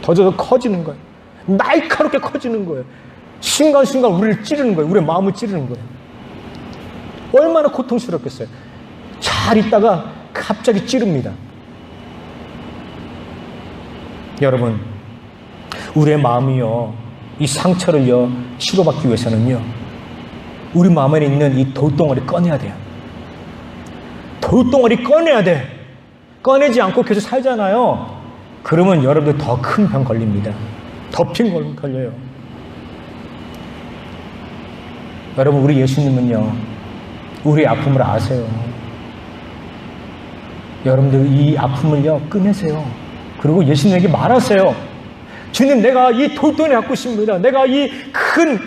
더져서 커지는 거예요. 날카롭게 커지는 거예요. 순간순간 우리를 찌르는 거예요. 우리의 마음을 찌르는 거예요. 얼마나 고통스럽겠어요. 잘 있다가 갑자기 찌릅니다. 여러분, 우리의 마음이요, 이 상처를요, 치료받기 위해서는요, 우리 마음에 있는 이 돌덩어리 꺼내야 돼요. 돌덩어리 꺼내야 돼. 꺼내지 않고 계속 살잖아요. 그러면 여러분들 더 큰 병 걸립니다. 더 큰 병 걸려요. 여러분, 우리 예수님은요, 우리 아픔을 아세요. 여러분들 이 아픔을요, 꺼내세요. 그리고 예수님에게 말하세요. 주님, 내가 이 돌덩어리 갖고 있습니다. 내가 이 큰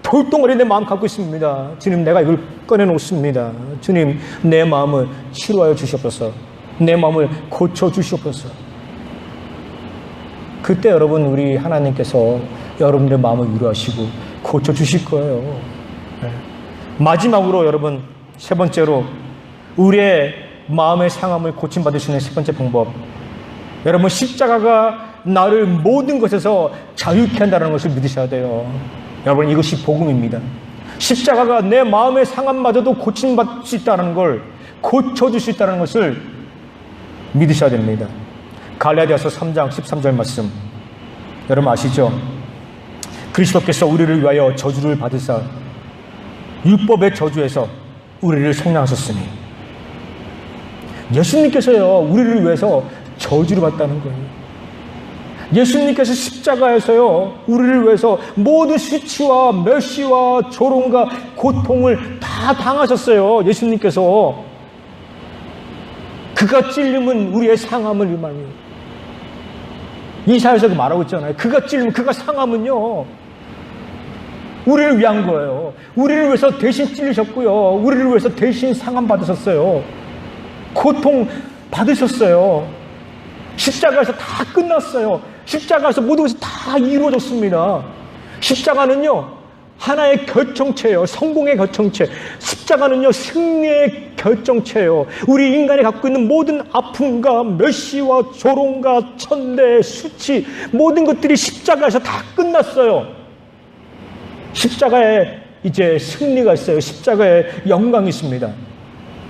돌덩어리 내 마음 갖고 있습니다. 주님, 내가 이걸 꺼내놓습니다. 주님, 내 마음을 치료하여 주시옵소서. 내 마음을 고쳐 주시옵소서. 그때 여러분, 우리 하나님께서 여러분들의 마음을 위로하시고 고쳐 주실 거예요. 마지막으로 여러분, 세 번째로 우리의 마음의 상함을 고침받을 수 있는 세 번째 방법, 여러분, 십자가가 나를 모든 것에서 자유케 한다는 것을 믿으셔야 돼요. 여러분, 이것이 복음입니다. 십자가가 내 마음의 상함마저도 고침받을 수 있다는 걸, 고쳐줄 수 있다는 것을 믿으셔야 됩니다. 갈라디아서 3장 13절 말씀, 여러분 아시죠? 그리스도께서 우리를 위하여 저주를 받으사 율법의 저주에서 우리를 속량하셨으니, 예수님께서요, 우리를 위해서 저주를 받다는 거예요. 예수님께서 십자가에서요, 우리를 위해서 모든 수치와 멸시와 조롱과 고통을 다 당하셨어요. 예수님께서. 그가 찔림은 우리의 상함을 의미합니다. 이사야서 말하고 있잖아요. 그가 찔림, 그가 상함은요, 우리를 위한 거예요. 우리를 위해서 대신 찔리셨고요, 우리를 위해서 대신 상함 받으셨어요. 고통 받으셨어요. 십자가에서 다 끝났어요. 십자가에서 모든 것이 다 이루어졌습니다. 십자가는요, 하나의 결정체예요. 성공의 결정체. 십자가는요, 승리의 결정체예요. 우리 인간이 갖고 있는 모든 아픔과 멸시와 조롱과 천대, 수치, 모든 것들이 십자가에서 다 끝났어요. 십자가에 이제 승리가 있어요. 십자가에 영광이 있습니다.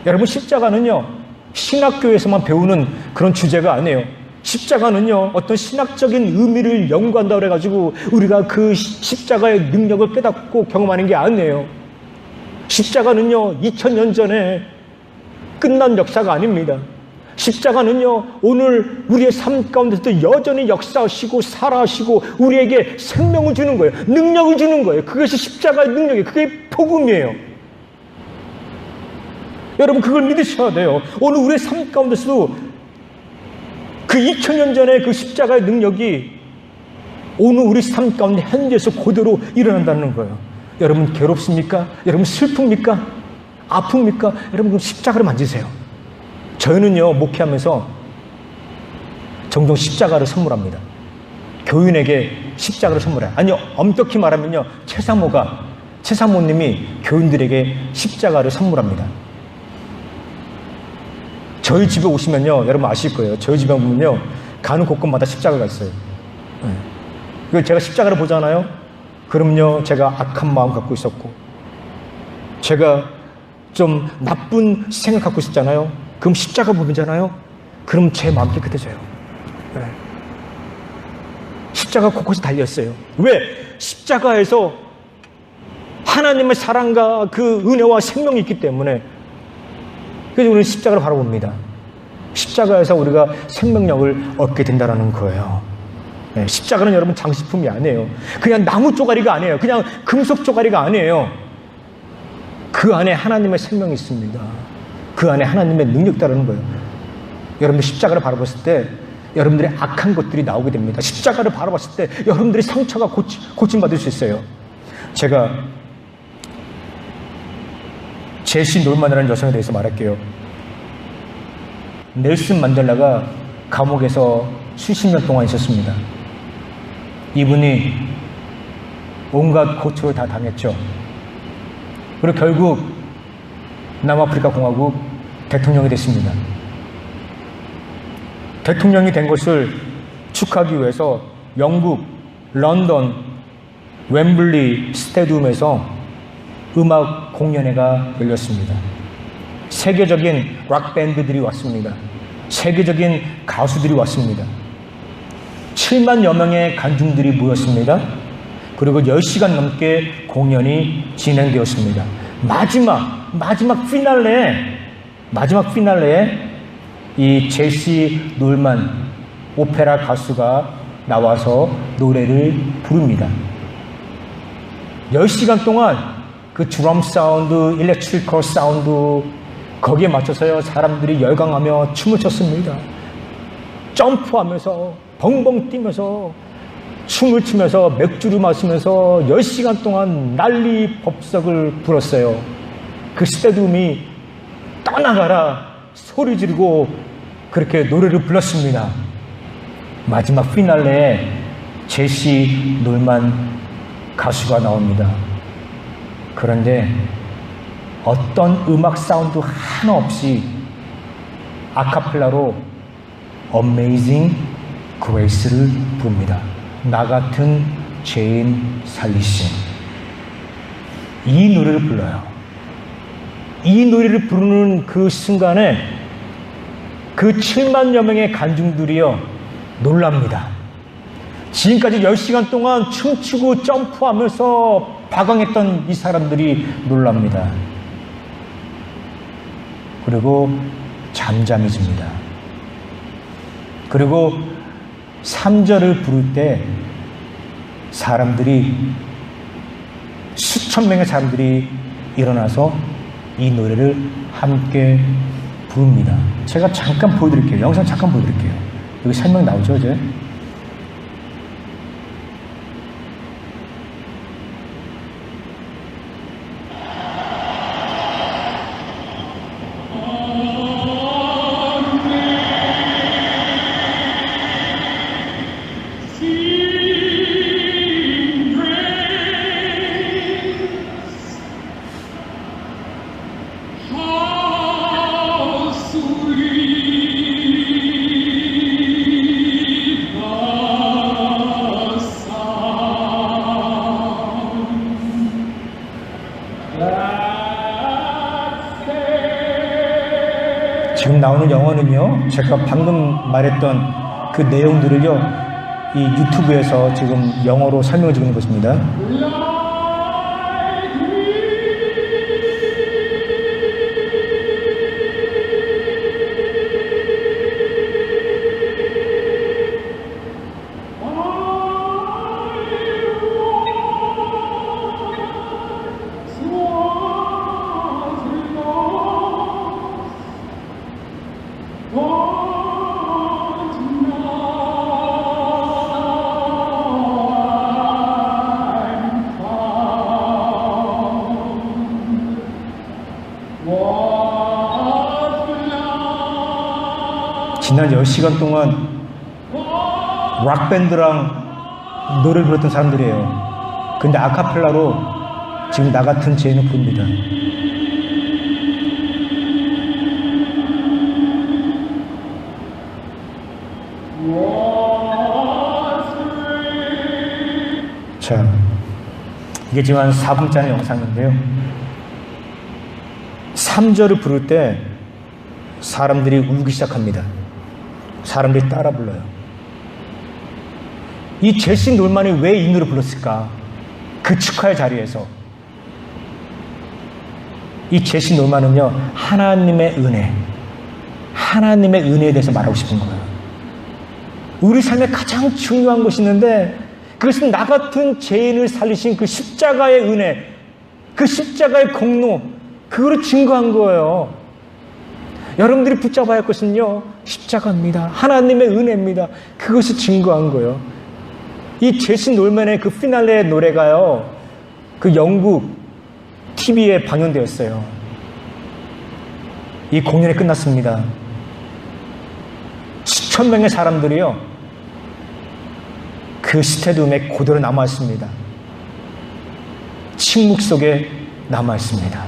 여러분, 십자가는요, 신학교에서만 배우는 그런 주제가 아니에요. 십자가는요, 어떤 신학적인 의미를 연구한다고 해가지고 우리가 그 십자가의 능력을 깨닫고 경험하는 게 아니에요. 십자가는요, 2000년 전에 끝난 역사가 아닙니다. 십자가는요, 오늘 우리의 삶 가운데서도 여전히 역사하시고 살아하시고 우리에게 생명을 주는 거예요. 능력을 주는 거예요. 그것이 십자가의 능력이에요. 그게 복음이에요. 여러분, 그걸 믿으셔야 돼요. 오늘 우리의 삶 가운데서도 그 2000년 전에 그 십자가의 능력이 오늘 우리 삶 가운데 현재에서 그대로 일어난다는 거예요. 여러분, 괴롭습니까? 여러분, 슬픕니까? 아픕니까? 여러분, 그럼 십자가를 만지세요. 저희는요, 목회하면서 종종 십자가를 선물합니다. 교인에게 십자가를 선물해요. 아니요, 엄격히 말하면요, 최사모님이 교인들에게 십자가를 선물합니다. 저희 집에 오시면요, 여러분 아실 거예요. 저희 집에 보면요, 가는 곳곳마다 십자가가 있어요. 네. 제가 십자가를 보잖아요. 그럼요, 제가 악한 마음 갖고 있었고, 제가 좀 나쁜 생각 갖고 있었잖아요. 그럼 십자가 보면잖아요. 그럼 제 마음 깨끗해져요. 네. 십자가 곳곳에 달렸어요. 왜? 십자가에서 하나님의 사랑과 그 은혜와 생명이 있기 때문에. 그래서 우리는 십자가를 바라봅니다. 십자가에서 우리가 생명력을 얻게 된다는 거예요. 네, 십자가는 여러분 장식품이 아니에요. 그냥 나무 쪼가리가 아니에요. 그냥 금속 쪼가리가 아니에요. 그 안에 하나님의 생명이 있습니다. 그 안에 하나님의 능력이 있다는 거예요. 여러분들 십자가를 바라봤을 때 여러분들의 악한 것들이 나오게 됩니다. 십자가를 바라봤을 때 여러분들의 상처가 고침받을 수 있어요. 제가 제시 놀만이라는 여성에 대해서 말할게요. 넬슨 만델라가 감옥에서 수십 년 동안 있었습니다. 이분이 온갖 고초를 다 당했죠. 그리고 결국 남아프리카 공화국 대통령이 됐습니다. 대통령이 된 것을 축하하기 위해서 영국 런던 웸블리 스테디움에서 음악 공연회가 열렸습니다. 세계적인 락 밴드들이 왔습니다. 세계적인 가수들이 왔습니다. 7만여 명의 관중들이 모였습니다. 그리고 10시간 넘게 공연이 진행되었습니다. 마지막 피날레에 이 제시 놀만 오페라 가수가 나와서 노래를 부릅니다. 10시간 동안 그 드럼 사운드, 일렉트리컬 사운드 거기에 맞춰서요 사람들이 열광하며 춤을 췄습니다. 점프하면서 벙벙 뛰면서 춤을 추면서 맥주를 마시면서 10시간 동안 난리 법석을 불었어요. 그 스테디움이 떠나가라 소리 지르고 그렇게 노래를 불렀습니다. 마지막 피날레에 제시 놀만 가수가 나옵니다. 그런데 어떤 음악 사운드 하나 없이 아카펠라로 Amazing Grace를 부릅니다. 나 같은 죄인 살리심. 이 노래를 불러요. 이 노래를 부르는 그 순간에 그 7만여 명의 관중들이요 놀랍니다. 지금까지 10시간 동안 춤추고 점프하면서 박항했던 이 사람들이 놀랍니다. 그리고 잠잠해집니다. 그리고 3절을 부를 때 사람들이 수천 명의 사람들이 일어나서 이 노래를 함께 부릅니다. 제가 잠깐 보여드릴게요. 영상 잠깐 보여드릴게요. 여기 설명 나오죠, 이제? 지금 나오는 영어는요, 제가 방금 말했던 그 내용들을요, 이 유튜브에서 지금 영어로 설명해 주는 것입니다. 지난 10시간 동안 락밴드랑 노래를 불렀던 사람들이에요. 근데 아카펠라로 지금 나 같은 죄인을 부릅니다. 자, 이게 지금 한 4분짜리 영상인데요. 3절을 부를 때 사람들이 울기 시작합니다. 사람들이 따라 불러요. 이 제시 놀만이 왜 이 노래를 불렀을까? 그 축하의 자리에서 이 제시 놀만은요, 하나님의 은혜에 대해서 말하고 싶은 거예요. 우리 삶에 가장 중요한 것이 있는데 그것은 나 같은 죄인을 살리신 그 십자가의 은혜, 그 십자가의 공로, 그거를 증거한 거예요. 여러분들이 붙잡아야 할 것은요, 십자가입니다. 하나님의 은혜입니다. 그것이 증거한 거예요. 이 제시 놀만의 그 피날레 노래가요, 그 영국 TV에 방영되었어요. 이 공연이 끝났습니다. 수천 명의 사람들이요, 그 스테디움에 그대로 남아있습니다. 침묵 속에 남아있습니다.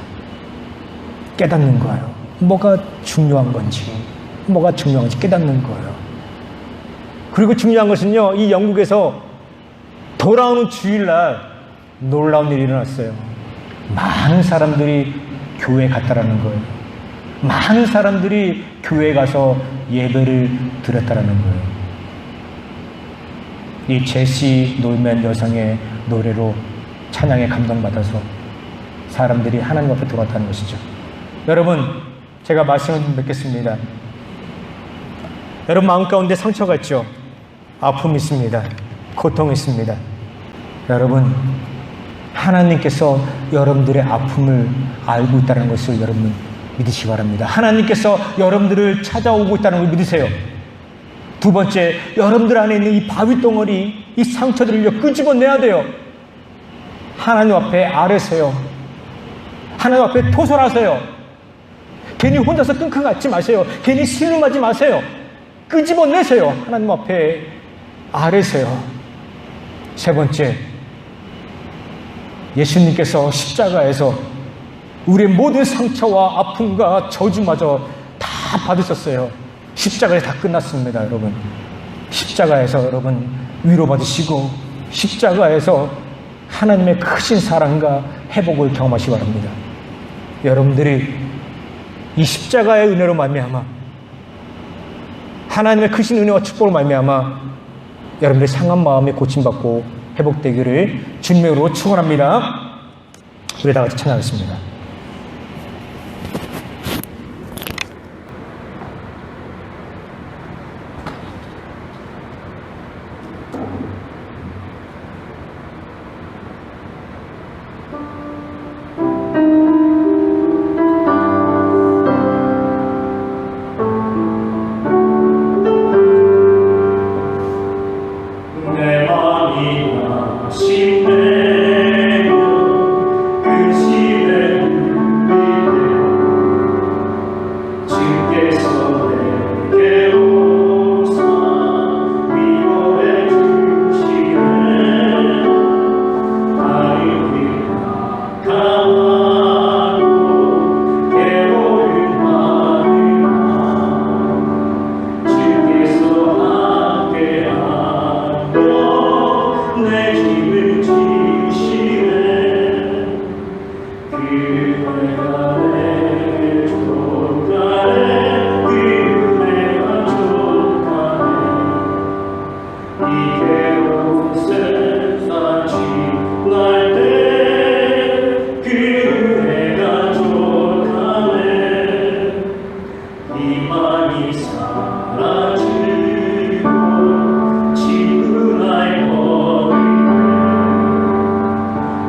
깨닫는 거예요. 뭐가 중요한 건지, 뭐가 중요한지 깨닫는 거예요. 그리고 중요한 것은요, 이 영국에서 돌아오는 주일날 놀라운 일이 일어났어요. 많은 사람들이 교회에 갔다라는 거예요. 많은 사람들이 교회에 가서 예배를 드렸다라는 거예요. 이 제시 놀맨 여성의 노래로 찬양에 감동받아서 사람들이 하나님 앞에 돌아왔다는 것이죠. 여러분, 제가 말씀을 뵙겠습니다. 여러분 마음 가운데 상처가 있죠. 아픔이 있습니다. 고통이 있습니다. 여러분, 하나님께서 여러분들의 아픔을 알고 있다는 것을 여러분 믿으시기 바랍니다. 하나님께서 여러분들을 찾아오고 있다는 걸 믿으세요. 두 번째, 여러분들 안에 있는 이 바위 덩어리, 이 상처들을 끄집어내야 돼요. 하나님 앞에 아뢰세요. 하나님 앞에 토설하세요. 괜히 혼자서 끙끙 앓지 마세요. 괜히 신음하지 마세요. 끄집어내세요. 하나님 앞에 아뢰세요. 세 번째, 예수님께서 십자가에서 우리의 모든 상처와 아픔과 저주마저 다 받으셨어요. 십자가에서 다 끝났습니다, 여러분. 십자가에서 여러분 위로받으시고 십자가에서 하나님의 크신 사랑과 회복을 경험하시기 바랍니다. 여러분들이 이 십자가의 은혜로 말미암아, 하나님의 크신 은혜와 축복을 말미암아 여러분들의 상한 마음에 고침받고 회복되기를 주님으로 축원합니다. 우리 다 같이 찬양하겠습니다.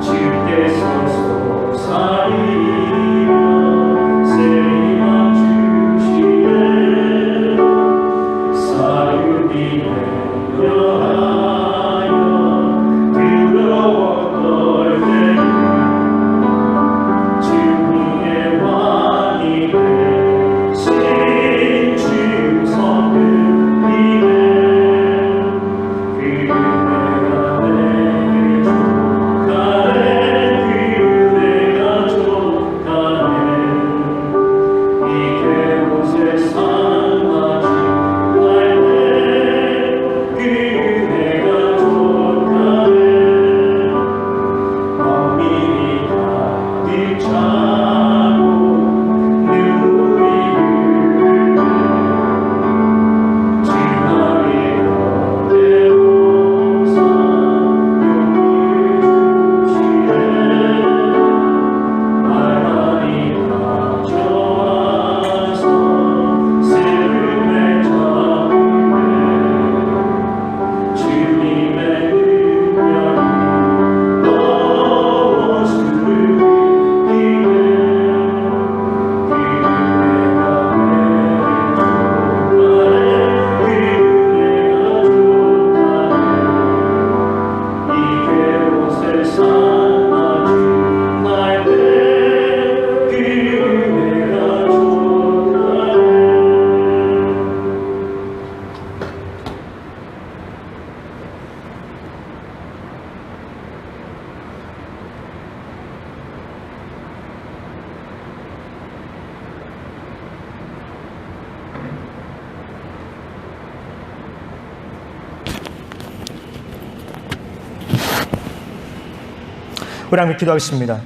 주께서 속삭이고 우리 함께 기도하겠습니다.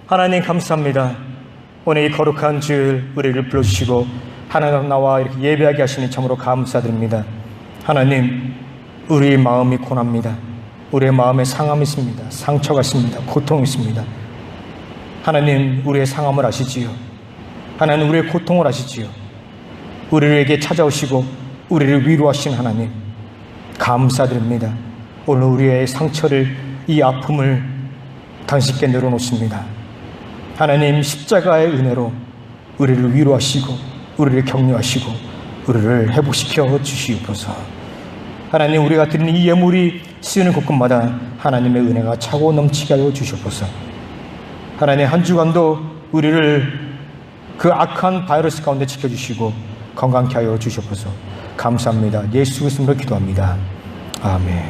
하나님 감사합니다. 오늘 이 거룩한 주일 우리를 불러주시고 하나님 나와 이렇게 예배하게 하시니 참으로 감사드립니다. 하나님, 우리 마음이 고납니다. 우리의 마음에 상함이 있습니다. 상처가 있습니다. 고통이 있습니다. 하나님, 우리의 상함을 아시지요. 하나님, 우리의 고통을 아시지요. 우리에게 찾아오시고 우리를 위로하신 하나님, 감사드립니다. 오늘 우리의 상처를, 이 아픔을 당신께 내려놓습니다. 하나님, 십자가의 은혜로 우리를 위로하시고 우리를 격려하시고 우리를 회복시켜 주시옵소서. 하나님, 우리가 드리는 이 예물이 쓰이는 곳곳마다 하나님의 은혜가 차고 넘치게 하여 주시옵소서. 하나님, 한 주간도 우리를 그 악한 바이러스 가운데 지켜주시고 건강케 하여 주시옵소서. 감사합니다. 예수 그리스도로 기도합니다. 아멘.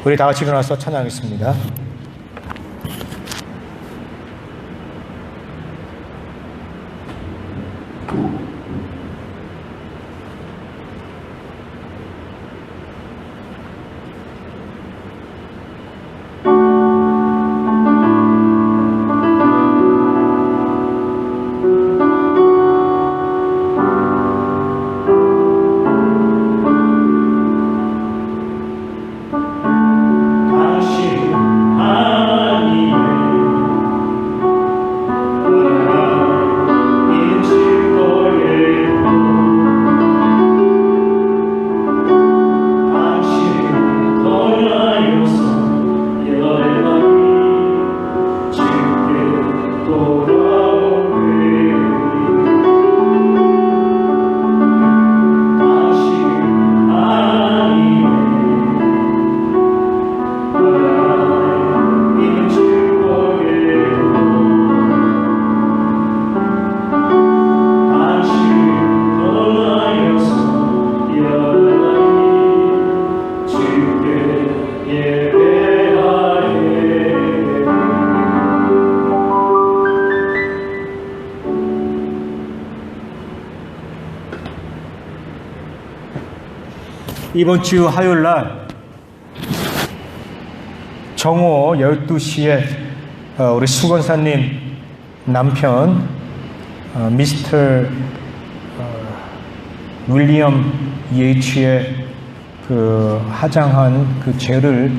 우리 다 같이 일어나서 찬양하겠습니다. 이번 주 화요일 날 정오 12시에 우리 수건사님 남편 미스터 윌리엄 예이츠의 그 하장한 그 죄를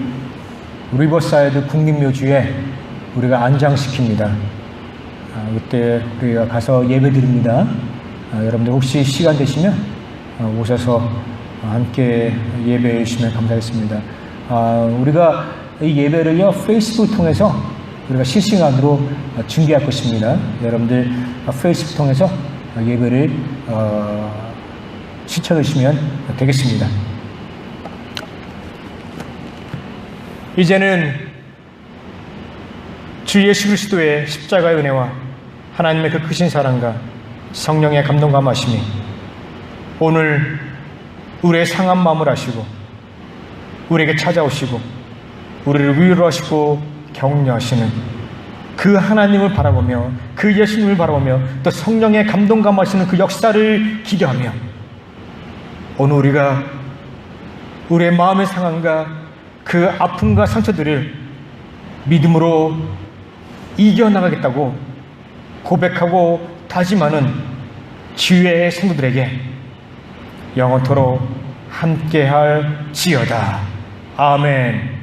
리버사이드 국립묘지에 우리가 안장시킵니다. 그때 우리가 가서 예배드립니다. 여러분들 혹시 시간 되시면 오셔서 함께 예배해 주시면 감사하겠습니다. 우리가 이 예배를요 페이스북 통해서 우리가 실시간으로 중계할 것입니다. 여러분들 페이스북 통해서 예배를 시청해 주시면 되겠습니다. 이제는 주 예수 그리스도의 십자가의 은혜와 하나님의 그 크신 사랑과 성령의 감동과 마심이 오늘 우리의 상한 마음을 아시고 우리에게 찾아오시고 우리를 위로하시고 격려하시는 그 하나님을 바라보며 그 예수님을 바라보며 또 성령의 감동감 하시는 그 역사를 기대하며 오늘 우리가 우리의 마음의 상함과 그 아픔과 상처들을 믿음으로 이겨나가겠다고 고백하고 다짐하는 주의 성도들에게 영원토록 함께할 지어다. 아멘.